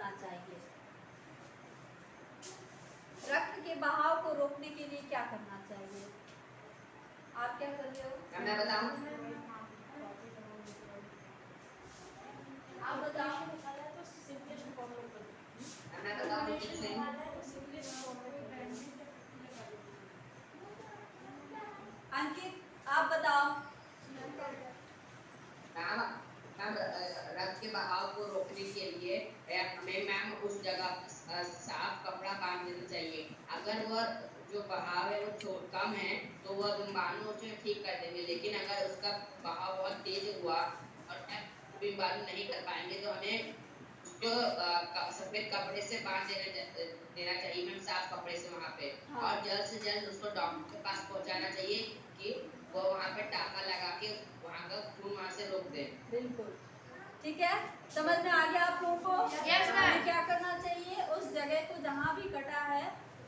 करना चाहिए? रक्त के बहाव को रोकने के लिए क्या करना चाहिए? आप क्या कर रहे हो? मैं बताऊं? आप बताओ। मैं बताऊं किससे? अंकित आप बताओ। मैम रक्त के बहाव को रोकने के लिए हमें मैम उस जगह साफ कपड़ा बांध देना चाहिए। अगर वह जो बहाव है वो कम है तो वह बीमाणु उसे ठीक कर देंगे, लेकिन अगर उसका बहाव बहुत तेज हुआ और बीमाणु नहीं कर पाएंगे तो हमें उसको सफेद कपड़े से बांध देना चाहिए मैम, साफ कपड़े से वहाँ पे। हाँ। और जल्द से जल्द उसको डॉक्टर के पास पहुँचाना चाहिए कि वो वहाँ पे टाका लगा के वहाँ का खून वहाँ से रोक दे। बिल्कुल ठीक है, समझ में आ गया आप लोगों को? Yes, ma'am. हमें क्या करना चाहिए? उस जगह को जहाँ भी कटा है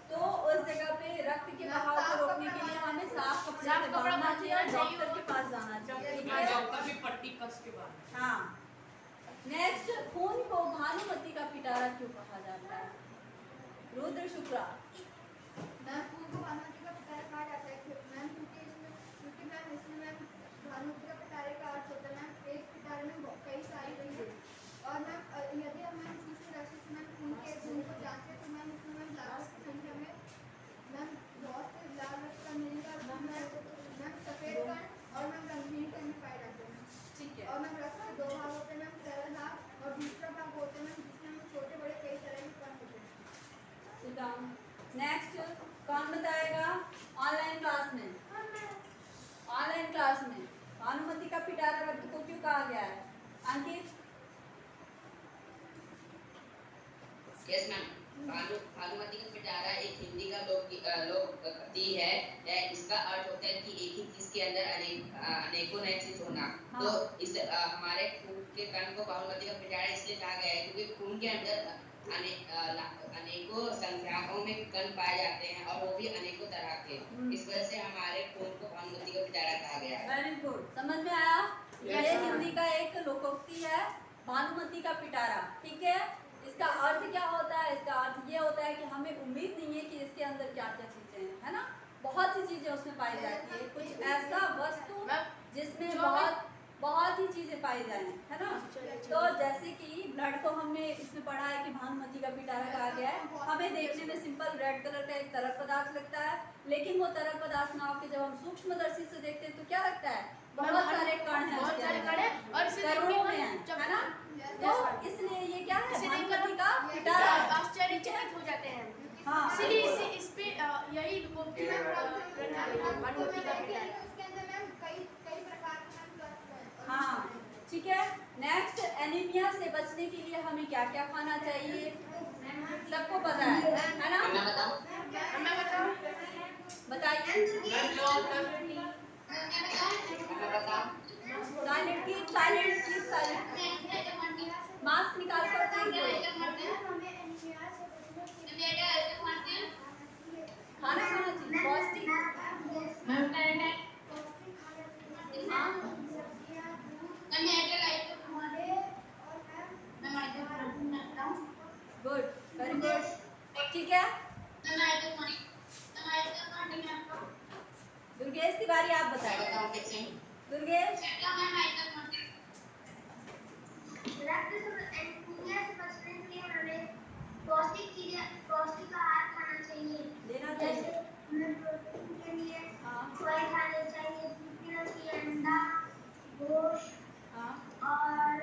तो उस जगह पे रक्त के बहाव को रोकने के लिए हमें साफ कपड़े से बांधना चाहिए और डॉक्टर के पास जाना चाहिए। ठीक है? डॉक्टर भी पट्टी कस के बाद। हाँ। नेक्स्ट, खून को भानुमति का पिटारा क्यों कहा जाता है? रुद्र शुक्ला। मैम खून को भानुमति का पिटारा कहा जाता है मैम क्योंकि मैम इसमें मैम भानुमति का पिटारे का अर्थ होता है मैम एक पिटारे में कई सारी चीजें। और मैम यदि हम मैम सूक्ष्म राशि से मैम खून को जांचें तो मैम इसमें मैम लाखों की संख्या में मैम बहुत से लाल रक्त का मिलेगा मैम सफेद कण और मैम रंगीन कण में पाए जाते हैं। ठीक है। और मैम रक्त के दो भाग होते हैं मैम, पहला भाग और दूसरा भाग होते हैं मैम जिसमें हम छोटे बड़े कई तरह के कण होते हैं। नेक्स्ट कौन बताएगा? ऑनलाइन क्लास में, ऑनलाइन क्लास में भानुमति का पिटारा रक्त को क्यों कहा गया है? अंकित। यस मैम, भानुमति का पिटारा एक हिंदी का लोकगीत है। इसका अर्थ होता है कि एक ही चीज के अंदर अनेकों नए चीज होना। हाँ। तो इस हमारे खून के कण को भानुमति का पिटारा इसलिए कहा गया है क्योंकि खून के अंदर अनेकों संख्याओं में कण पाए जाते हैं और वो भी अनेकों तरह के। इस वजह से हमारे खून को भानुमति का पिटारा कहा गया है। वेरी गुड, समझ में आया? Yes, ये ma'am. हिंदी का एक लोकोक्ति है, भानुमति का पिटारा। ठीक है, इसका अर्थ क्या होता है? इसका अर्थ ये होता है कि हमें उम्मीद नहीं है कि इसके अंदर क्या क्या चीजें हैं, है ना? बहुत सी चीजें उसमें पाई जाती है, कुछ ऐसा वस्तु जिसमें बहुत ही चीजें पाई जाए, है ना? तो जैसे कि ब्लड को हमने इसमें पढ़ा है कि भानुमति का पिटारा कहा गया है। हमें देखने में सिंपल रेड कलर का एक तरल पदार्थ लगता है, लेकिन वो तरल पदार्थ ना होकर जब हम सूक्ष्मदर्शी से देखते हैं तो क्या लगता है? बहुत सारे कण हैं, बहुत सारे कण हैं और इसे करोड़ों में हैं, है ना? तो इसलिए ये क्या है? भानुमति का पिटारा। आश्चर्यचकित हो जाते हैं। हाँ। इसीलिए इस पे यही लोकोक्ति भानुमति का पिटारा। उसके अंदर मैम कई प्रकार के मैम हाँ, ठीक है। नेक्स्ट, एनीमिया से बचने के लिए हमें क्या क्या खाना चाहिए? सबको पता है ना? मैं बताऊं? मैं बताऊं? बताइए। मैं बताऊं? साइलेंट की, साइलेंट की, साइलेंट। मास्क निकाल कर खाना खाना चाहिए, पौष्टिक। हाँ, गुड, वेरी गुड, ठीक है। दुर्गेश तिवारी आप मैं बताइए। बताऊं किससे? दुर्गेश। पौष्टिक आहार खाना चाहिए। देना जैसे चाहिए। हमें प्रोटीन के लिए हाँ। फल खाने चाहिए, दूध पीना चाहिए, अंडा, गोश्त हाँ, और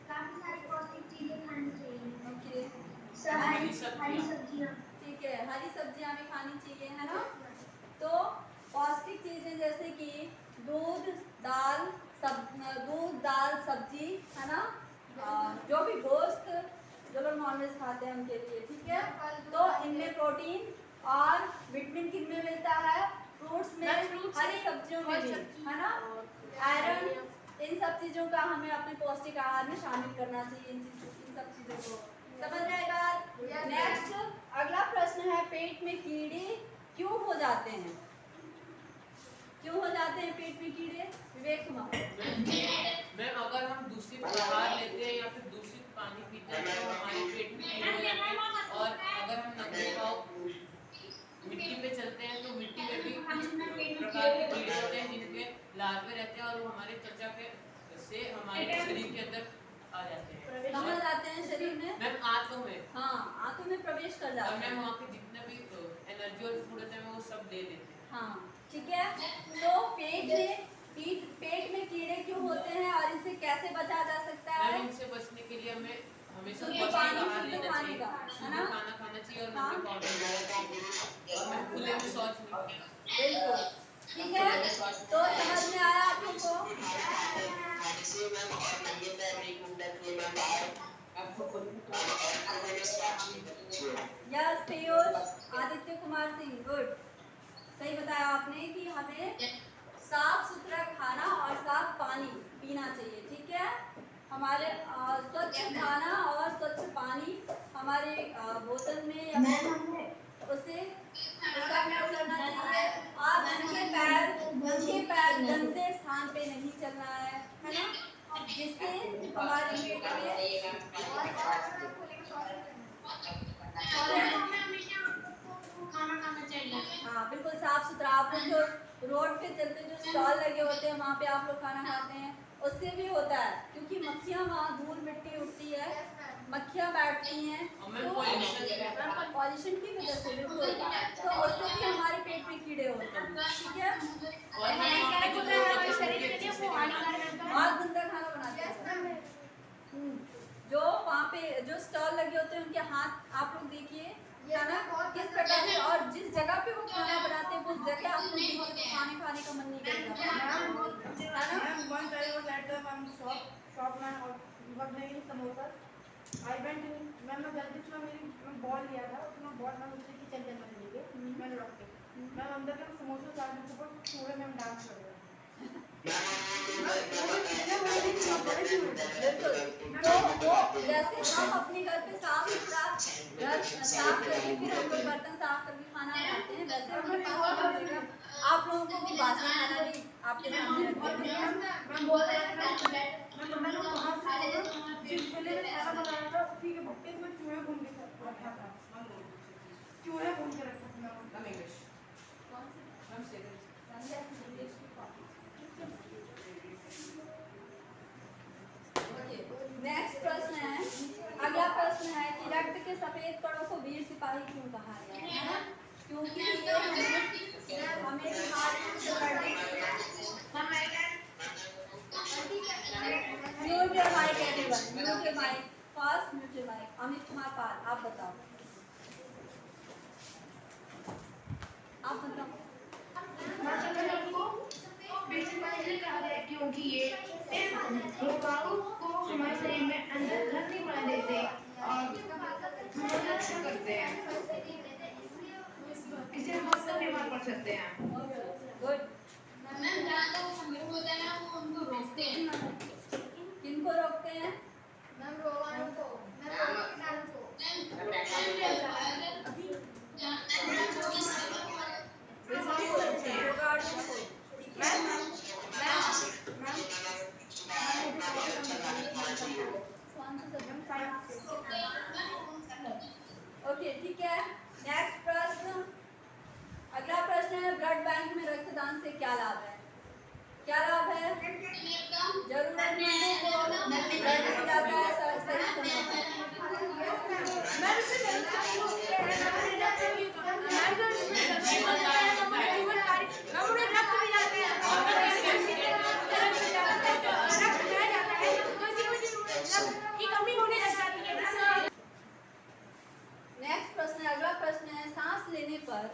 काफी सारी पौष्टिक चीजें खानी चाहिए। ओके, हरी सब्जियां। ठीक है, हरी सब्जियां भी खानी चाहिए, है ना? तो पौष्टिक चीजें जैसे कि दूध, दाल, सब्जी, है ना? जो भी गोश्त, जो लोग नॉनवेज खाते हैं उनके लिए, ठीक है? तो इनमें प्रोटीन और विटामिन किन में मिलता है? फ्रूट्स में, हरी सब्जियों में भी, है ना? आयरन, इन सब चीजों का हमें अपने पौष्टिक आहार में शामिल करना चाहिए। इन सब चीजों को समझ में आएगा? नेक्स्ट, अगला प्रश्न है, पेट में कीड़े क्यों हो जाते हैं? क्यों हो जाते हैं पेट में कीड़े? विवेक कुमार। मैम अगर हम दूषित आहार लेते हैं या फिर दूषित पानी पीते हैं तो हमारे पेट में कीड़े हो जाते हैं। और अगर हम नंगे पाँव मिट्टी पे चलते हैं तो मिट्टी में भी कुछ प्रकार के कीड़े होते हैं जिनके लार्वे रहते हैं और वो हमारे त्वचा के से हमारे शरीर के अंदर आ जाते हैं। कहाँ जाते हैं शरीर में? मैम आंतों में। हाँ, आंतों में प्रवेश कर और जाते मैम हैं। वहाँ पे जितने भी एनर्जी और फूड होते हैं वो सब दे देते हैं। हाँ, ठीक है। तो पेट में कीड़े क्यों होते हैं और इनसे कैसे बचा जा सकता है? मैम इनसे बचने के लिए हमें हमेशा शुद्ध पौष्टिक पानी, आहार शुद्ध लेना खाने चाहिए, का, है शुद्ध ना? खाना खाना चाहिए और हाँ। नंगे पाँव नहीं जाना चाहिए और मैं खुले में शौच नहीं करना। बिल्कुल, ठीक है। तो समझ में आया आप लोग को? Yes Piyush, Aditya Kumar Singh, good. सही बताया आपने कि हमें साफ सुथरा खाना और साफ पानी पीना चाहिए, ठीक है। हमारे स्वच्छ खाना और स्वच्छ पानी हमारे बोतल में या उसे उसका प्रयोग करना चाहिए। आप नंगे पैर गंदे स्थान पे नहीं चलना है ना, जिससे हमारे पेट में हाँ बिल्कुल साफ सुथरा। आप लोग जो रोड पे चलते जो स्टॉल लगे होते हैं वहाँ पे आप लोग खाना खाते हैं, उससे भी होता है क्योंकि मक्खियाँ वहाँ धूल मिट्टी उड़ती है, मक्खियाँ बैठती हैं तो पॉल्यूशन की वजह से बिल्कुल, तो उससे भी हमारे पेट में कीड़े होते हैं, ठीक है। बहुत गंदा खाना बनाते हैं। जो वहाँ पे जो स्टॉल लगे होते हैं उनके हाथ आप लोग देखिए खाना किस प्रकार से, और जिस जगह पे वो खाना बनाते हैं उस जगह आप लोग देखिए तो खाने का मन नहीं करेगा, मैंने बॉल लिया था, उसमें बॉल मैं मुझे किचन के अंदर लेके मैंने रख दी। मैं अंदर के समोसा चाटने के ऊपर पूरे में डांस कर रहा तो वो जैसे हम अपने घर पे साफ सुथरा घर साफ करके फिर हम लोग बर्तन साफ करके खाना बनाते हैं, वैसे हमारे पास आप लोगों को वो बासी खाना भी आपके सामने रख देंगे। मैं बोल रहा था मैंने वहाँ से जिस ठेले में खाना बनाया था उसी के भट्टे में चूहे भून के रखा था, चूहे भून के रखा था। नेक्स्ट प्रश्न है, अगला प्रश्न है कि रक्त के सफेद कणों को वीर सिपाही क्यों कहा गया है ना, क्योंकि ये हमें बिहार से लड़ने mute your mic everyone, mute your mic fast, mute your mic. Amit Kumar Pal, आप बताओ, आप बताओ। क्योंकि ये रोगाणु को हमारे शरीर में अंदर घर नहीं बना देते और हम रक्षा करते हैं, किसी वक्त बीमार पड़ सकते हैं। गुड। मैम जहाँ तक संभव होता है ना वो उनको रोकते हैं। किनको रोकते हैं? मैम रोगाणु को, मैम कीटाणु को। ओके ठीक है। नेक्स्ट प्रश्न, अगला प्रश्न है ब्लड बैंक में रक्तदान से क्या लाभ है? क्या लाभ है? जरूरतमंदों को ब्लड मिल जाता है सही समय नेक्स्ट प्रश्न है, अगला प्रश्न है सांस लेने पर,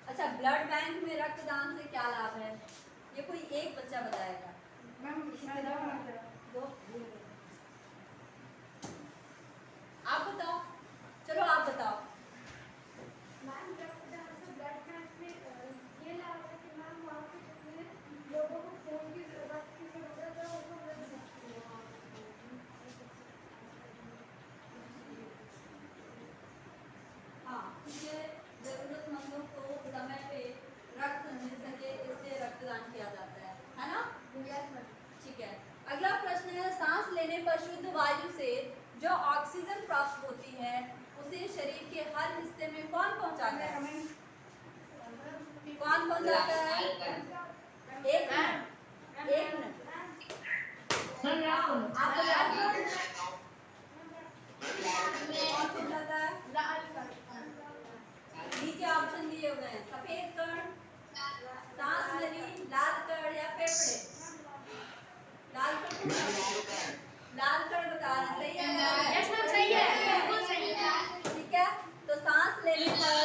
अच्छा ब्लड बैंक में रक्तदान से क्या लाभ है? ये कोई एक बच्चा बताएगा। दो आप बताओ, चलो आप बताओ। मैम रक्तदान से ब्लड बैंक में ये लाभ है कि मैम वहाँ पे जितने लोगों को खून की जरूरत है उनको मिल सकती है। हाँ, इसलिए जरूरतमंदों को समय पे रक्त मिल सके इसलिए रक्तदान किया जाता है ना? ठीक है। अगला प्रश्न है सांस लेने पर शुद्ध वायु से जो ऑक्सीजन प्राप्त होती है उसे शरीर के हर हिस्से में कौन पहुंचाता है? कौन पहुंचाता है? एक मिनट। आप बताओ। कौन पहुंचाता है? नीचे ऑप्शन दिए हुए हैं, सफेद कण, सांस नली, लाल कण या फेफड़े। लाल कण बता रहे हैं, सही है? सही है, बिल्कुल सही है। ठीक है, तो सांस लेने पर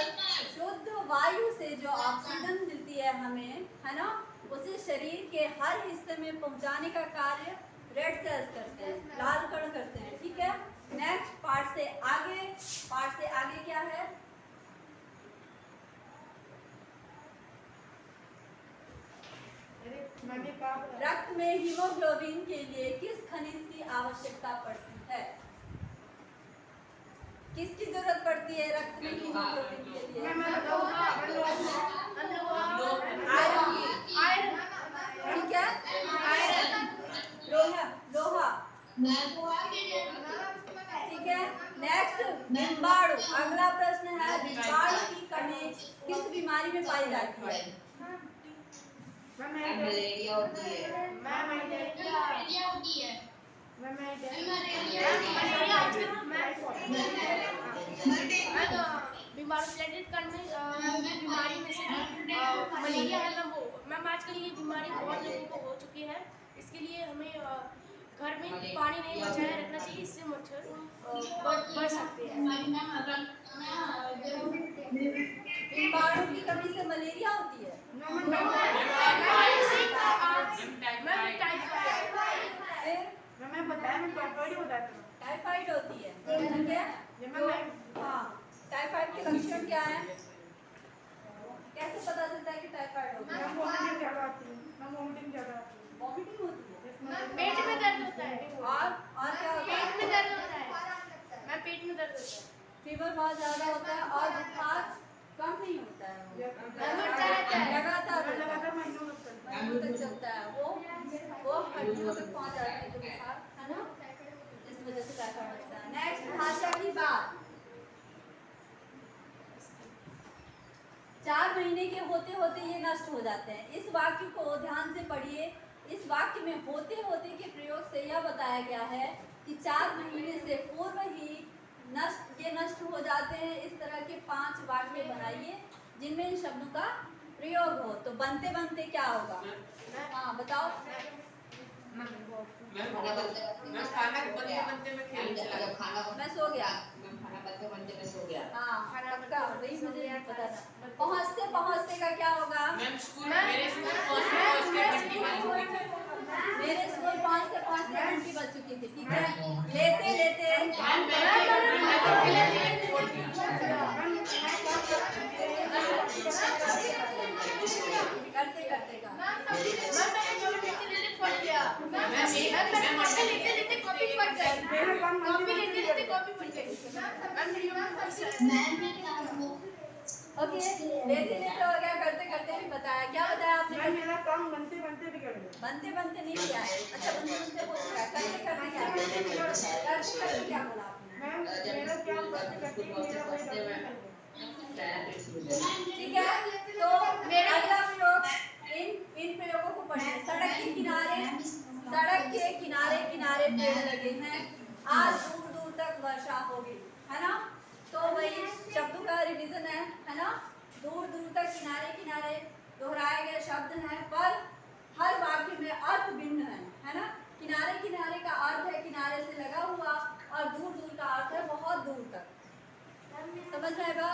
शुद्ध वायु से जो ऑक्सीजन मिलती है हमें, है ना, उसे शरीर के हर हिस्से में पहुंचाने का कार्य रेड सेल्स करते हैं, लाल कण करते हैं। ठीक है, नेक्स्ट पार्ट से आगे क्या है? रक्त में हीमोग्लोबिन के लिए किस खनिज की आवश्यकता पड़ती है? किसकी जरूरत पड़ती है रक्त में हीमोग्लोबिन के लिए? आयरन की। ठीक है, आयरन, लोहा। ठीक है, नेक्स्ट डिम्बाणु। अगला प्रश्न है, डिम्बाणु की कमी किस बीमारी में पाई जाती है? मलेरिया होती है। बीमारी में से मलेरिया है मैम। वो मैम आजकल ये बीमारी बहुत लोगों को हो चुकी है, इसके लिए हमें घर में पानी नहीं बचाए रखना चाहिए, इससे मच्छर बढ़ सकते हैं। डिम्बाणु की कमी से मलेरिया होती है? टाइफाइड होती है। ठीक है, हाँ, टाइफाइड के लक्षण क्या है? कैसे पता चलता है कि टाइफाइड होता है? वॉमिटिंग होती है, पेट में दर्द होता है, और क्या होता है? पेट में दर्द होता है मैम, पेट में दर्द होता है, फीवर बहुत ज्यादा होता है और बुखार कम नहीं होता है, लगातार महीनों तक चलता है, वो हड्डियों तक पहुंच जाता है जो बुखार, है ना, इस वजह से टाइफाइड होता है। नेक्स्ट, भाषा की बात। 4 महीने के होते होते ये नष्ट हो जाते हैं। इस वाक्य को ध्यान से पढ़िए। इस वाक्य में होते होते के प्रयोग से यह बताया गया है कि 4 महीने से पूर्व ही ये नष्ट हो जाते हैं। इस तरह के 5 वाक्य बनाइए जिनमें इन शब्दों का प्रयोग हो। तो बनते बनते क्या होगा? हाँ बताओ। मैं खाना बनते मैं खेल चला गया। मैं सो गया। खाना बनते मैं सो गया। हाँ, पक्का, वही मुझे नहीं पता था। पहुँचते पहुँचते का क्या होगा? मैम मेरे स्कूल पहुँचते घंटी बज चुकी थी। मेरे स्कूल पहुँचते घंटी बज चुकी थी। ठीक है, लेते लेते करते करते का ओके, लेते लेते और क्या करते करते भी बताया। क्या बताया आपने? मेरा काम बनते बनते बिगड़ गया। बनते बनते नहीं किया है। अच्छा, बनते बनते हो चुका है। करते करते क्या? करते करते क्या बोला आपने? मैम मेरा क्या करते करते मेरा कोई ठीक है, तो अगला प्रयोग, इन प्रयोगों को पढ़िए। सड़क के किनारे पेड़ लगे हैं, आज दूर दूर तक वर्षा होगी, है ना। तो वही शब्दों का रिवीजन है ना। दूर दूर तक किनारे किनारे दोहराए गए शब्द हैं, पर हर वाक्य में अर्थ भिन्न है ना। किनारे किनारे का अर्थ है किनारे से लगा हुआ, और दूर दूर का अर्थ है बहुत दूर तक। समझ में आएगा?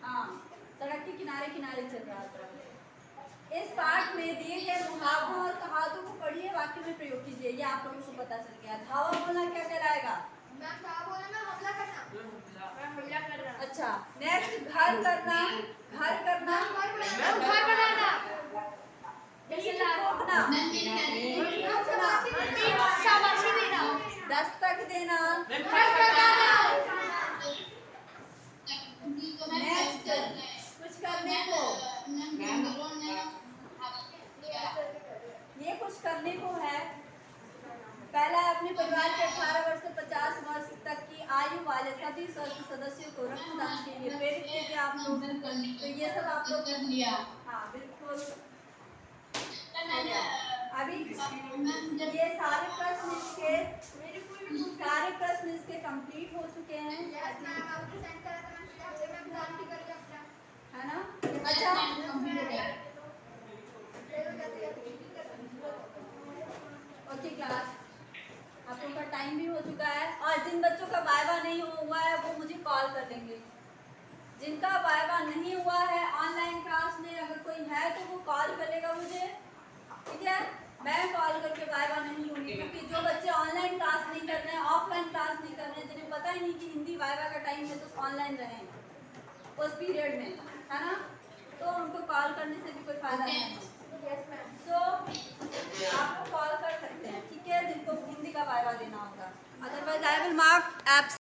हाँ, सड़क के किनारे किनारे चल रहा था। इस पाठ में दिए गए मुहावरों और कहावतों को पढ़िए, वाक्य में प्रयोग कीजिए। ये आप लोगों को पता चल गया। धावा बोलना क्या कहलाएगा? अच्छा, नेक्स्ट घर करना। घर बनाना, दस्तक देना, नेक्स्ट कुछ करने को, अपने परिवार के 18 वर्ष से 50 वर्ष तक की आयु वाले सभी स्वस्थ सदस्यों को रक्तदान के लिए प्रेरित कीजिए आप लोग। तो ये सब आप लोग हाँ बिल्कुल। अभी ये सारे प्रश्न इसके कंप्लीट हो चुके हैं, यस मैम, आपको सेंड करा था मैम, हफ्ते में हम काम भी करके अपना है ना? अच्छा ओके क्लास, आप लोगों का टाइम भी हो चुका है और जिन बच्चों का वाइवा नहीं हुआ है वो मुझे कॉल कर लेंगे। जिनका वाइवा नहीं हुआ है ऑनलाइन क्लास में अगर कोई है तो वो कॉल करेगा मुझे, ठीक है? मैं कॉल करके वाइवा नहीं लूँगी, क्योंकि जो बच्चे ऑनलाइन क्लास नहीं कर रहे हैं, ऑफलाइन क्लास नहीं कर रहे हैं, जिन्हें पता ही नहीं कि हिंदी वाइवा का टाइम है तो ऑनलाइन रहें उस पीरियड में, है ना? तो उनको कॉल करने से भी कोई फायदा नहीं है। Yes ma'am. तो आप लोग कॉल कर सकते हैं, ठीक है, जिनको हिंदी का वाइवा देना होगा। Otherwise I will mark absent.